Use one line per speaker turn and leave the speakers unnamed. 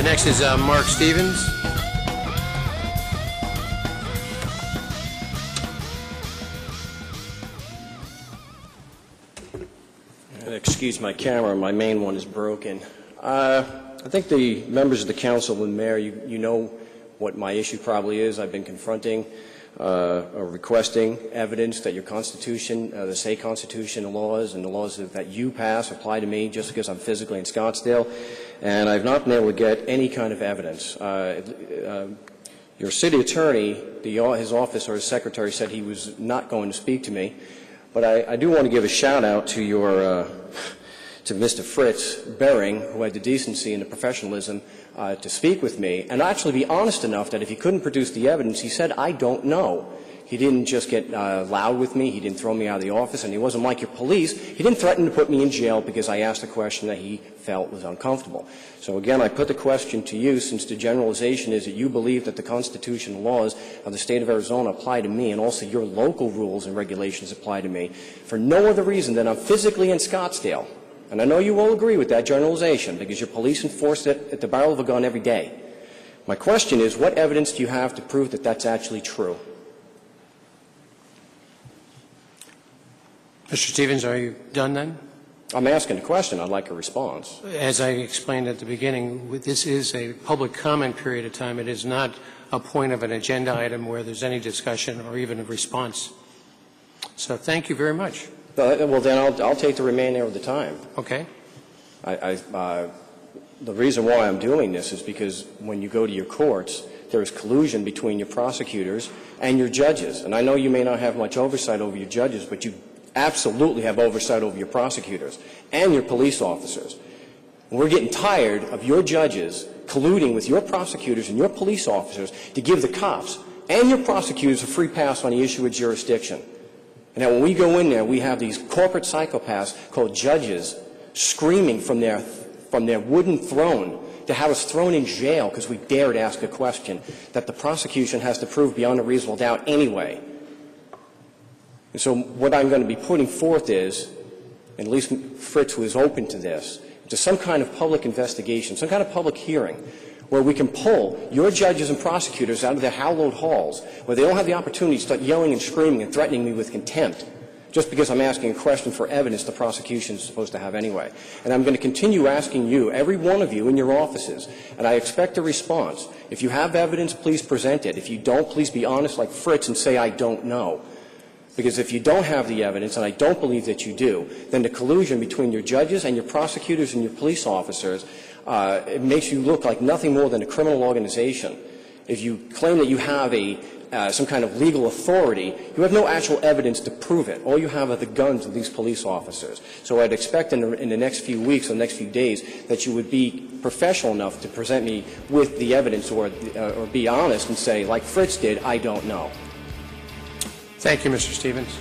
Next is Mark Stevens.
Excuse my camera, my main one is broken. I think the members of the council and mayor, you know what my issue probably is. I've been confronting or requesting evidence that your Constitution, the state Constitution laws and the laws that you pass apply to me just because I'm physically in Scottsdale, and I've not been able to get any kind of evidence. Your city attorney, his office or his secretary said he was not going to speak to me, but I do want to give a shout out to to Mr. Fritz Bering, who had the decency and the professionalism to speak with me and actually be honest enough that if he couldn't produce the evidence, he said, I don't know. He didn't just get loud with me. He didn't throw me out of the office, and he wasn't like your police. He didn't threaten to put me in jail because I asked a question that he felt was uncomfortable. So again, I put the question to you, since the generalization is that you believe that the constitutional laws of the state of Arizona apply to me and also your local rules and regulations apply to me for no other reason than I'm physically in Scottsdale. And I know you will agree with that generalization because your police enforce it at the barrel of a gun every day. My question is, what evidence do you have to prove that that's actually true?
Mr. Stevens, are you done then?
I'm asking a question. I'd like a response.
As I explained at the beginning, this is a public comment period of time. It is not a point of an agenda item where there's any discussion or even a response. So thank you very much.
Well, then I'll take the remainder of the time.
Okay.
The reason why I'm doing this is because when you go to your courts, there is collusion between your prosecutors and your judges. And I know you may not have much oversight over your judges, but you absolutely have oversight over your prosecutors and your police officers. And we're getting tired of your judges colluding with your prosecutors and your police officers to give the cops and your prosecutors a free pass on the issue of jurisdiction. And that when we go in there, we have these corporate psychopaths called judges screaming from their wooden throne to have us thrown in jail because we dared ask a question that the prosecution has to prove beyond a reasonable doubt anyway. And so what I'm going to be putting forth is, and at least Fritz was open to this, to some kind of public investigation, some kind of public hearing, where we can pull your judges and prosecutors out of their hallowed halls, where they don't have the opportunity to start yelling and screaming and threatening me with contempt, just because I'm asking a question for evidence the prosecution is supposed to have anyway. And I'm going to continue asking you, every one of you in your offices, and I expect a response. If you have evidence, please present it. If you don't, please be honest like Fritz and say, I don't know. Because if you don't have the evidence, and I don't believe that you do, then the collusion between your judges and your prosecutors and your police officers, it makes you look like nothing more than a criminal organization. If you claim that you have some kind of legal authority, you have no actual evidence to prove it. All you have are the guns of these police officers. So I'd expect in the next few weeks or the next few days that you would be professional enough to present me with the evidence or be honest and say, like Fritz did, I don't know.
Thank you, Mr. Stevens.